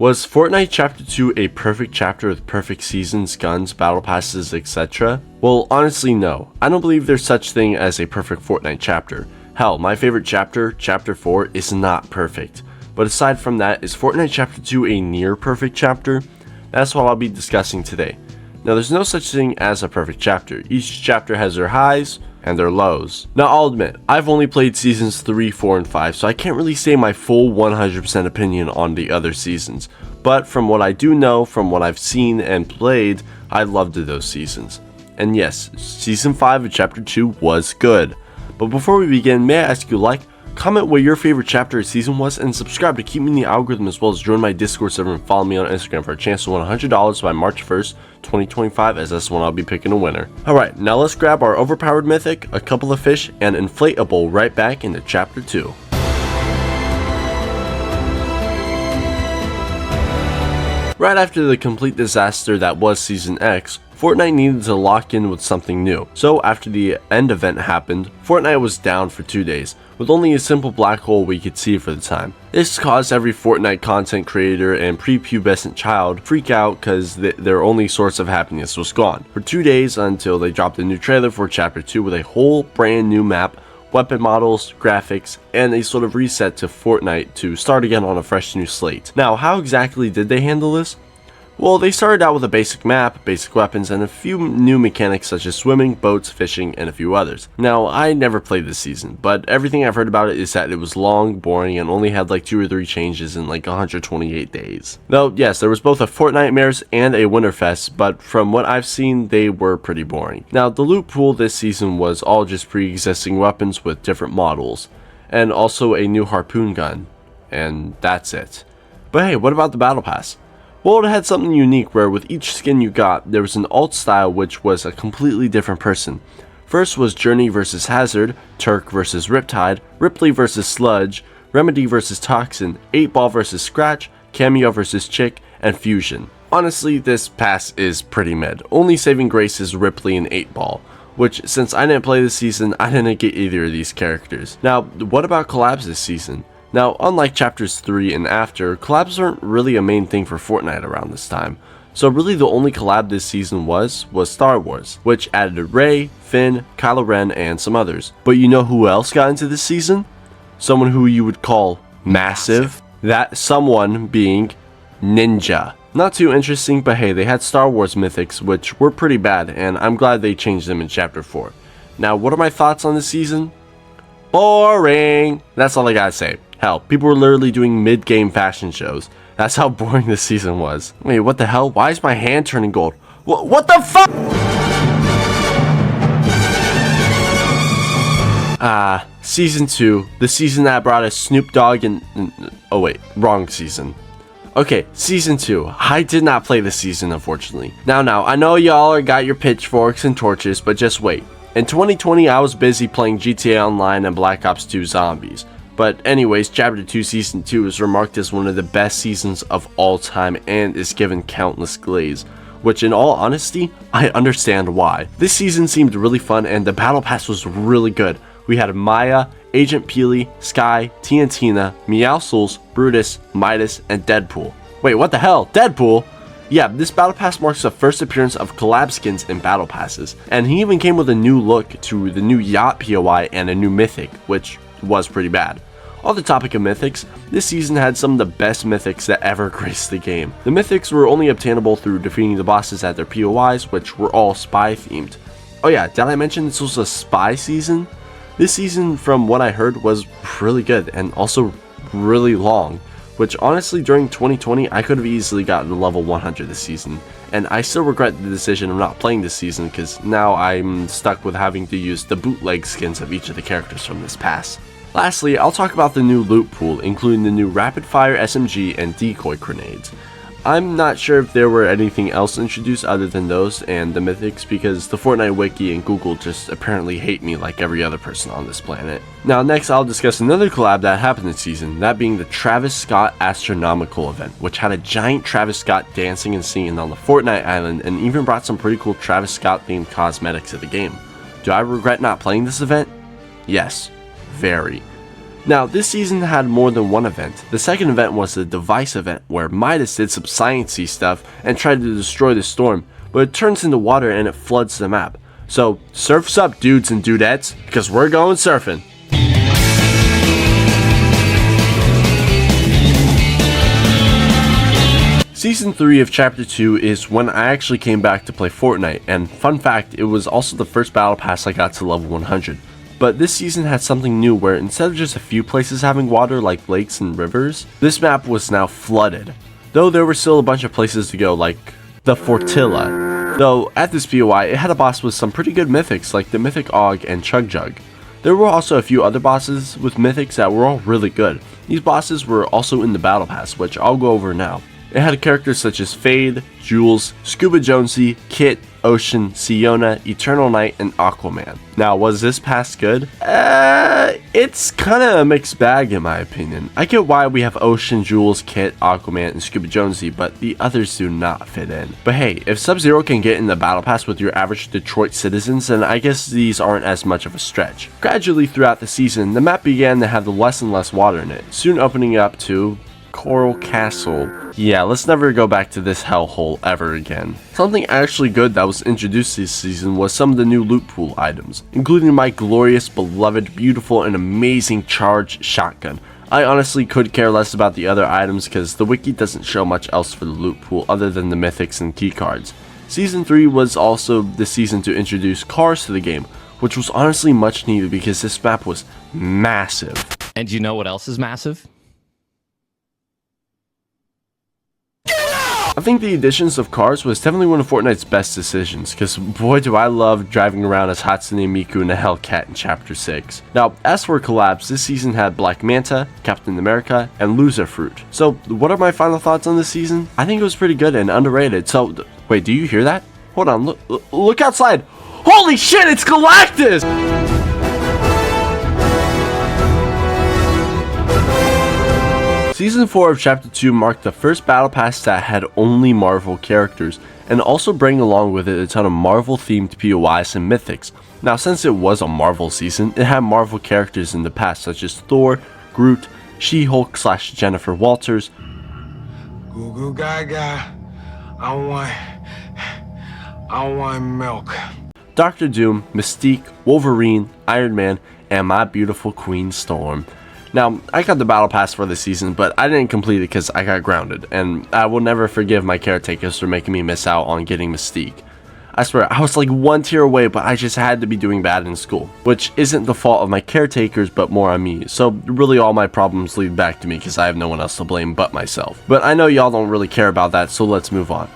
Was Fortnite Chapter 2 a perfect chapter with perfect seasons, guns, battle passes, etc.? Well, honestly no. I don't believe there's such thing as a perfect Fortnite chapter. Hell, my favorite chapter, Chapter 4, is not perfect. But aside from that, is Fortnite Chapter 2 a near perfect chapter? That's what I'll be discussing today. Now there's no such thing as a perfect chapter. Each chapter has their highs and their lows. Now I'll admit, I've only played seasons 3, 4, and 5, so I can't really say my full 100% opinion on the other seasons. But from what I do know, from what I've seen and played, I loved those seasons. And yes, Season 5 of Chapter 2 was good. But before we begin, may I ask you to like, comment what your favorite chapter or season was, and subscribe to keep me in the algorithm, as well as join my Discord server and follow me on Instagram for a chance to win $100 by March 1st, 2025, as that's when I'll be picking a winner. Alright, now let's grab our overpowered mythic, a couple of fish, and inflatable right back into Chapter 2. Right after the complete disaster that was Season X, Fortnite needed to lock in with something new. So after the end event happened, Fortnite was down for 2 days, with only a simple black hole we could see for the time. This caused every Fortnite content creator and prepubescent child freak out because their only source of happiness was gone. For 2 days until they dropped a new trailer for Chapter 2 with a whole brand new map, weapon models, graphics, and a sort of reset to Fortnite to start again on a fresh new slate. Now, how exactly did they handle this? Well, they started out with a basic map, basic weapons, and a few new mechanics such as swimming, boats, fishing, and a few others. Now, I never played this season, but everything I've heard about it is that it was long, boring, and only had like 2 or 3 changes in like 128 days. Though, yes, there was both a Fortnitemares and a Winterfest, but from what I've seen, they were pretty boring. Now, the loot pool this season was all just pre-existing weapons with different models, and also a new harpoon gun, and that's it. But hey, what about the battle pass? Well, it had something unique where with each skin you got, there was an alt style which was a completely different person. First was Journey vs Hazard, Turk vs Riptide, Ripley vs Sludge, Remedy vs Toxin, 8-Ball vs Scratch, Cameo vs Chick, and Fusion. Honestly, this pass is pretty mid. Only saving grace is Ripley and 8-Ball, which since I didn't play this season, I didn't get either of these characters. Now, what about collabs this season? Now, unlike Chapters 3 and after, collabs aren't really a main thing for Fortnite around this time. So really the only collab this season was Star Wars, which added Rey, Finn, Kylo Ren, and some others. But you know who else got into this season? Someone who you would call massive. That someone being Ninja. Not too interesting, but hey, they had Star Wars mythics, which were pretty bad, and I'm glad they changed them in Chapter 4. Now, what are my thoughts on this season? Boring! That's all I gotta say. Hell, people were literally doing mid-game fashion shows. That's how boring this season was. Wait, what the hell? Why is my hand turning gold? What the fuck? Season 2. The season that brought us Snoop Dogg and... Oh wait, wrong season. Okay, Season 2. I did not play this season, unfortunately. Now, I know y'all got your pitchforks and torches, but just wait. In 2020, I was busy playing GTA Online and Black Ops 2 Zombies. But anyways, Chapter 2 Season 2 is remarked as one of the best seasons of all time and is given countless glaze, which in all honesty, I understand why. This season seemed really fun and the battle pass was really good. We had Maya, Agent Peely, Sky, Tiantina, Meowscles, Brutus, Midas, and Deadpool. Wait, what the hell? Deadpool? Yeah, this battle pass marks the first appearance of collab skins in battle passes, and he even came with a new look to the new Yacht POI and a new mythic, which was pretty bad. On the topic of mythics, this season had some of the best mythics that ever graced the game. The mythics were only obtainable through defeating the bosses at their POIs, which were all spy themed. Oh yeah, did I mention this was a spy season? This season, from what I heard, was really good and also really long, which honestly during 2020 I could have easily gotten level 100 this season, and I still regret the decision of not playing this season because now I'm stuck with having to use the bootleg skins of each of the characters from this pass. Lastly, I'll talk about the new loot pool, including the new rapid fire SMG and decoy grenades. I'm not sure if there were anything else introduced other than those and the mythics because the Fortnite wiki and Google just apparently hate me like every other person on this planet. Now next I'll discuss another collab that happened this season, that being the Travis Scott Astronomical event, which had a giant Travis Scott dancing and singing on the Fortnite island and even brought some pretty cool Travis Scott themed cosmetics to the game. Do I regret not playing this event? Yes, very. Now, this season had more than one event. The second event was the device event, where Midas did some sciencey stuff and tried to destroy the storm, but it turns into water and it floods the map. So, surf's up, dudes and dudettes, because we're going surfing. Season 3 of Chapter 2 is when I actually came back to play Fortnite, and fun fact, it was also the first battle pass I got to level 100. But this season had something new where instead of just a few places having water like lakes and rivers, this map was now flooded. Though there were still a bunch of places to go like the Fortilla. Though at this POI it had a boss with some pretty good mythics like the Mythic Og and Chug Jug. There were also a few other bosses with mythics that were all really good. These bosses were also in the battle pass, which I'll go over now. It had characters such as Fade, Jules, Scuba Jonesy, Kit, Ocean, Siona, Eternal Night, and Aquaman. Now, was this pass good? It's kinda a mixed bag in my opinion. I get why we have Ocean, Jules, Kit, Aquaman, and Scuba Jonesy, but the others do not fit in. But hey, if Sub-Zero can get in the battle pass with your average Detroit citizens, then I guess these aren't as much of a stretch. Gradually throughout the season, the map began to have less and less water in it, soon opening up to Coral Castle. Yeah, let's never go back to this hellhole ever again. Something actually good that was introduced this season was some of the new loot pool items, including my glorious, beloved, beautiful, and amazing charged shotgun. I honestly could care less about the other items because the wiki doesn't show much else for the loot pool other than the mythics and keycards. Season 3 was also the season to introduce cars to the game, which was honestly much needed because this map was massive. And you know what else is massive? I think the additions of cars was definitely one of Fortnite's best decisions, because boy do I love driving around as Hatsune Miku and a Hellcat in Chapter 6. Now, as for collabs, this season had Black Manta, Captain America, and Loser Fruit. So, what are my final thoughts on this season? I think it was pretty good and underrated. So, wait, do you hear that? Hold on, look outside! Holy shit, it's Galactus! Season 4 of Chapter 2 marked the first battle pass that had only Marvel characters, and also bring along with it a ton of Marvel themed POIs and mythics. Now, since it was a Marvel season, it had Marvel characters in the past such as Thor, Groot, She-Hulk / Jennifer Walters, Goo goo gaga, I want milk. Doctor Doom, Mystique, Wolverine, Iron Man, and my beautiful Queen Storm. Now, I got the battle pass for this season, but I didn't complete it because I got grounded, and I will never forgive my caretakers for making me miss out on getting Mystique. I swear, I was like one tier away, but I just had to be doing bad in school, which isn't the fault of my caretakers, but more on me, so really all my problems lead back to me because I have no one else to blame but myself. But I know y'all don't really care about that, so let's move on.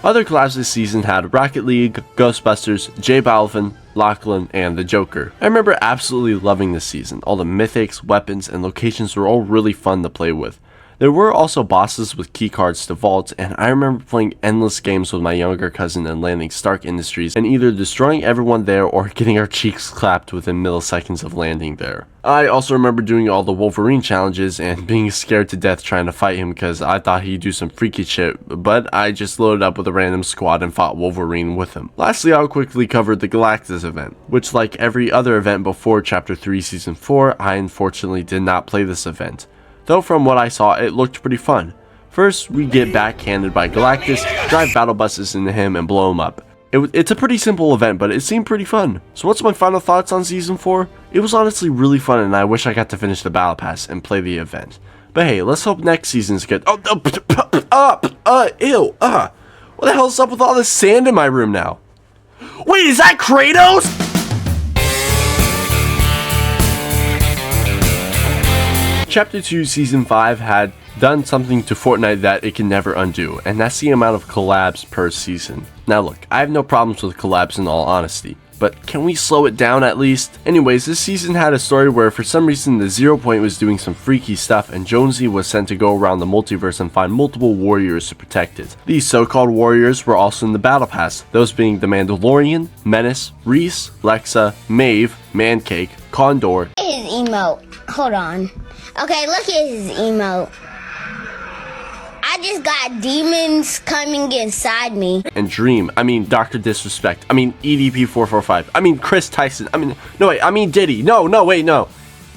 Other collabs this season had Rocket League, Ghostbusters, J Balvin, Lachlan, and the Joker. I remember absolutely loving this season. All the mythics, weapons, and locations were all really fun to play with. There were also bosses with keycards to vaults, and I remember playing endless games with my younger cousin and landing Stark Industries and either destroying everyone there or getting our cheeks clapped within milliseconds of landing there. I also remember doing all the Wolverine challenges and being scared to death trying to fight him because I thought he'd do some freaky shit, but I just loaded up with a random squad and fought Wolverine with him. Lastly, I'll quickly cover the Galactus event, which like every other event before Chapter 3 Season 4, I unfortunately did not play this event. Though from what I saw, it looked pretty fun. First, we get backhanded by Galactus, drive battle buses into him, and blow him up. It's a pretty simple event, but it seemed pretty fun. So what's my final thoughts on Season 4? It was honestly really fun, and I wish I got to finish the battle pass and play the event. But hey, let's hope next season's good. Ew, what the hell's up with all this sand in my room now? Wait, is that Kratos? Chapter 2 Season 5 had done something to Fortnite that it can never undo, and that's the amount of collabs per season. Now look, I have no problems with collabs in all honesty, but can we slow it down at least? Anyways, this season had a story where for some reason the 0 Point was doing some freaky stuff and Jonesy was sent to go around the multiverse and find multiple warriors to protect it. These so-called warriors were also in the battle pass, those being the Mandalorian, Menace, Reese, Lexa, Maeve, Mancake, Condor, His emote. Hold on. Okay, look at his emote. I just got demons coming inside me. and Dream, Dr. Disrespect, EDP445, Chris Tyson, Diddy, no,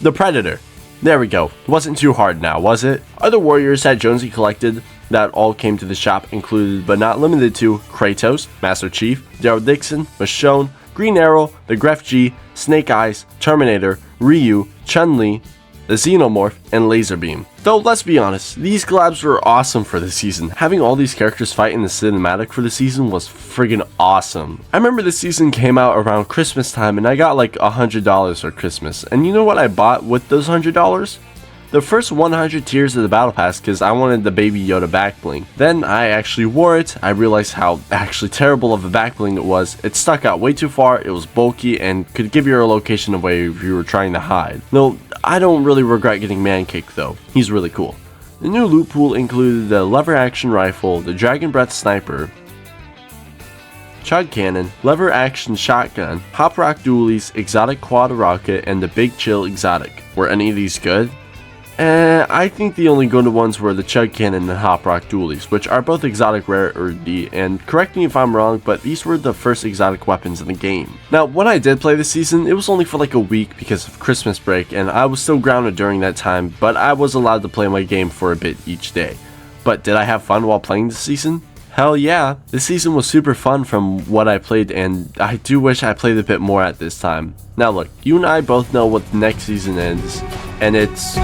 the Predator. There we go. It wasn't too hard now, was it? Other warriors that Jonesy collected that all came to the shop included, but not limited to, Kratos, Master Chief, Daryl Dixon, Michonne, Green Arrow, the Gref G, Snake Eyes, Terminator, Ryu, Chun-Li, the Xenomorph, and Laserbeam. Though, let's be honest, these collabs were awesome for the season. Having all these characters fight in the cinematic for the season was friggin' awesome. I remember the season came out around Christmas time and I got like $100 for Christmas. And you know what I bought with those $100? The first 100 tiers of the battle pass because I wanted the Baby Yoda back bling. Then I actually wore it. I realized how actually terrible of a back bling it was. It stuck out way too far, it was bulky, and could give your location away if you were trying to hide. No, I don't really regret getting Man Cake though. He's really cool. The new loot pool included the lever action rifle, the Dragon Breath sniper, Chug Cannon, lever action shotgun, Hop Rock dualies, exotic quad rocket, and the Big Chill exotic. Were any of these good? I think the only good ones were the Chug Cannon and Hop Rock dualies, which are both exotic rarity, and correct me if I'm wrong, but these were the first exotic weapons in the game. Now, when I did play this season, it was only for like a week because of Christmas break, and I was still grounded during that time, but I was allowed to play my game for a bit each day. But did I have fun while playing this season? Hell yeah, this season was super fun from what I played, and I do wish I played a bit more at this time. Now look, you and I both know what the next season is, and it's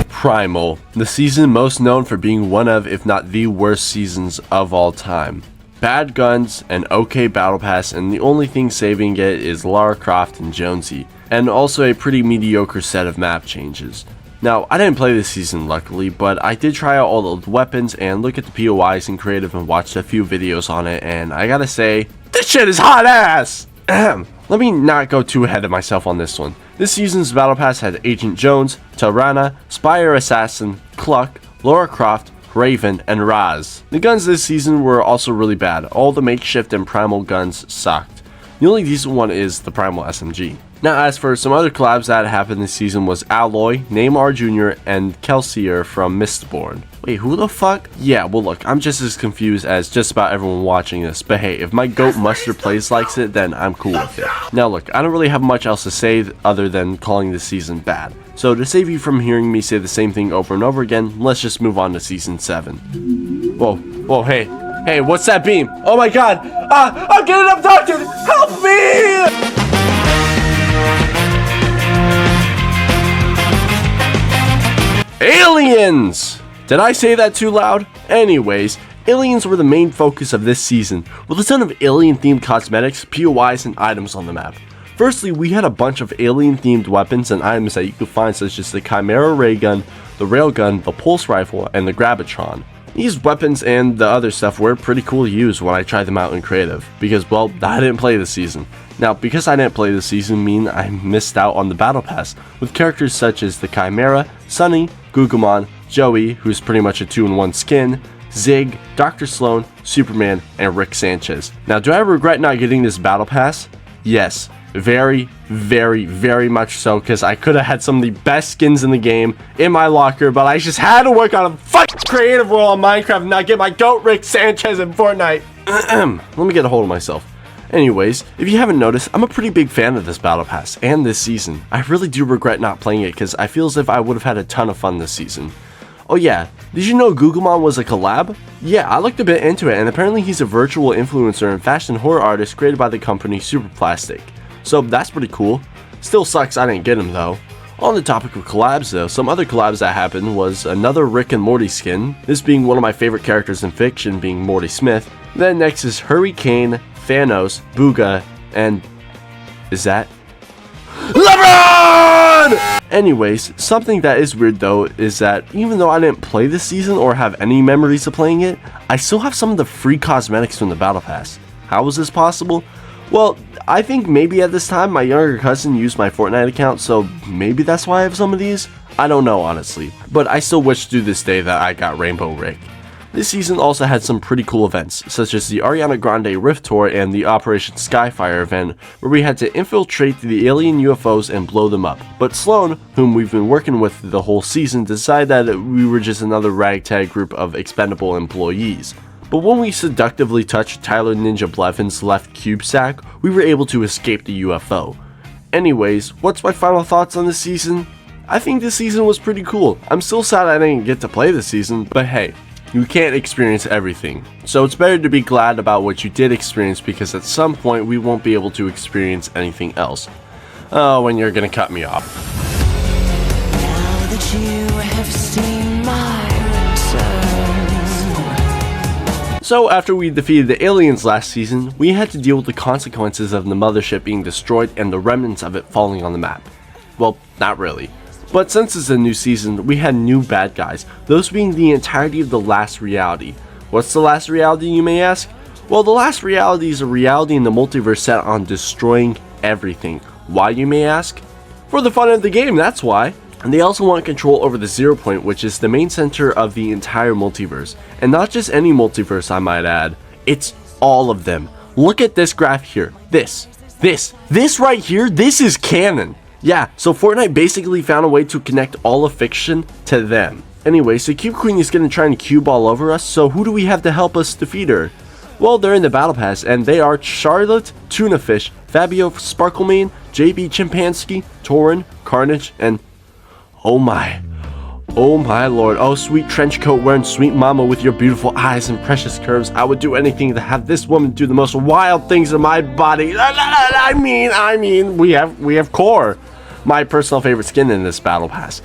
Primal, the season most known for being one of, if not the worst seasons of all time. Bad guns, an okay battle pass, and the only thing saving it is Lara Croft and Jonesy, and also a pretty mediocre set of map changes. Now, I didn't play this season luckily, but I did try out all the weapons and look at the POIs in creative and watched a few videos on it, and I gotta say, this shit is hot ass! Let me not go too ahead of myself on this one. This season's battle pass had Agent Jones, Tirana, Spire Assassin, Cluck, Lara Croft, Raven, and Raz. The guns this season were also really bad. All the makeshift and primal guns sucked. The only decent one is the Primal SMG. Now, as for some other collabs that happened this season was Alloy, Neymar Jr., and Kelsier from Mistborn. Wait, who the fuck? Yeah, well look, I'm just as confused as just about everyone watching this, but hey, if my goat Mustard Plays likes it, then I'm cool with it. Now look, I don't really have much else to say other than calling this season bad. So to save you from hearing me say the same thing over and over again, let's just move on to season 7. Whoa, hey, what's that beam? Oh my god, I'm getting abducted! Help me! Aliens! Did I say that too loud? Anyways, aliens were the main focus of this season, with a ton of alien-themed cosmetics, POIs, and items on the map. Firstly, we had a bunch of alien-themed weapons and items that you could find, such as the Chimera Ray Gun, the Railgun, the Pulse Rifle, and the Gravitron. These weapons and the other stuff were pretty cool to use when I tried them out in creative, because, well, I didn't play this season. Now, because I didn't play this season mean I missed out on the battle pass, with characters such as the Chimera, Sunny, Gugumon, Joey, who's pretty much a 2-in-1 skin, Zig, Dr. Sloan, Superman, and Rick Sanchez. Now, do I regret not getting this battle pass? Yes. Very much so, because I could have had some of the best skins in the game in my locker, but I just had to work on a fucking creative role on Minecraft and not get my goat Rick Sanchez in Fortnite. Let me get a hold of myself. Anyways, if you haven't noticed, I'm a pretty big fan of this battle pass and this season. I really do regret not playing it because I feel as if I would have had a ton of fun this season. Oh yeah, did you know Gugumon was a collab? Yeah, I looked a bit into it, and apparently he's a virtual influencer and fashion horror artist created by the company Super Plastic. So that's pretty cool. Still sucks I didn't get him though. On the topic of collabs though, some other collabs that happened was another Rick and Morty skin, this being one of my favorite characters in fiction being Morty Smith, then next is Hurricane, Thanos, Booga, and is that LeBron? Anyways, something that is weird though is that even though I didn't play this season or have any memories of playing it, I still have some of the free cosmetics from the battle pass. How is this possible? Well, I think maybe at this time my younger cousin used my Fortnite account, so maybe that's why I have some of these? I don't know honestly, but I still wish to this day that I got Rainbow Rick. This season also had some pretty cool events, such as the Ariana Grande Rift Tour and the Operation Skyfire event, where we had to infiltrate the alien UFOs and blow them up. But Sloan, whom we've been working with the whole season, decided that we were just another ragtag group of expendable employees. but when we seductively touched Tyler Ninja Blevins' left cube sack, we were able to escape the UFO. Anyways, what's my final thoughts on this season? I think this season was pretty cool. I'm still sad I didn't get to play this season, but hey, you can't experience everything. So it's better to be glad about what you did experience, because at some point we won't be able to experience anything else. Oh, when you're gonna cut me off. Now that you have seen my return. So after we defeated the aliens last season, we had to deal with the consequences of the mothership being destroyed and the remnants of it falling on the map. Well, not really. But since it's a new season, we had new bad guys, those being the entirety of the last reality. What's the last reality, you may ask? Well, the last reality is a reality in the multiverse set on destroying everything. Why, you may ask? For the fun of the game, that's why. And they also want control over the 0 point, which is the main center of the entire multiverse. And not just any multiverse, I might add. It's all of them. Look at this graph here. This right here, this is canon. Yeah, so Fortnite basically found a way to connect all of fiction to them. Anyways, the Cube Queen is gonna try and cube all over us, so who do we have to help us defeat her? Well, they're in the Battle Pass, and they are Charlotte, Tunafish, Fabio Sparklemane, JB Chimpanski, Torin, Carnage, and oh my lord, oh sweet trench coat wearing sweet mama with your beautiful eyes and precious curves. I would do anything to have this woman do the most wild things in my body. I mean, we have Core, my personal favorite skin in this Battle Pass.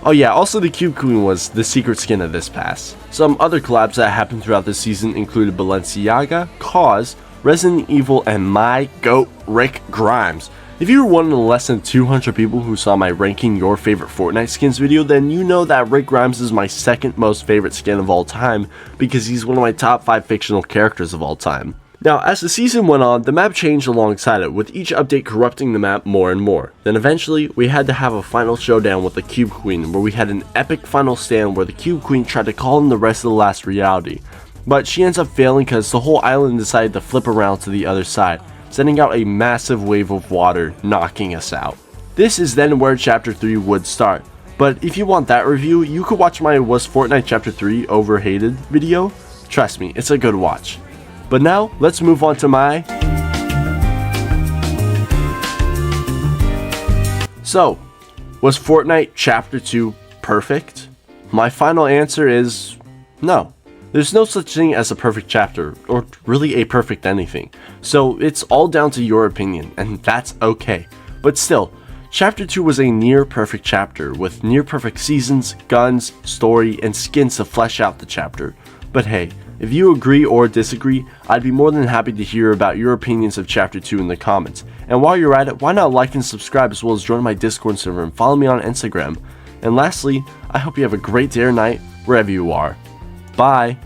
Oh yeah, also the Cube Queen was the secret skin of this pass. Some other collabs that happened throughout the season included Balenciaga, Cause, Resident Evil, and my GOAT, Rick Grimes. If you were one of the less than 200 people who saw my ranking your favorite Fortnite skins video, then you know that Rick Grimes is my second most favorite skin of all time, because he's one of my top 5 fictional characters of all time. Now, as the season went on, the map changed alongside it, with each update corrupting the map more and more. Then eventually, we had to have a final showdown with the Cube Queen, where we had an epic final stand where the Cube Queen tried to call in the rest of the last reality. But she ends up failing because the whole island decided to flip around to the other side, sending out a massive wave of water, knocking us out. This is then where Chapter 3 would start. But if you want that review, you could watch my Was Fortnite Chapter 3 Overhated video. Trust me, it's a good watch. But now, let's move on to my... So, was Fortnite Chapter 2 perfect? My final answer is no. There's no such thing as a perfect chapter, or really a perfect anything. So it's all down to your opinion, and that's okay. But still, Chapter 2 was a near perfect chapter, with near perfect seasons, guns, story, and skins to flesh out the chapter. But hey, if you agree or disagree, I'd be more than happy to hear about your opinions of Chapter 2 in the comments. And while you're at it, why not like and subscribe, as well as join my Discord server and follow me on Instagram. And lastly, I hope you have a great day or night, wherever you are. Bye!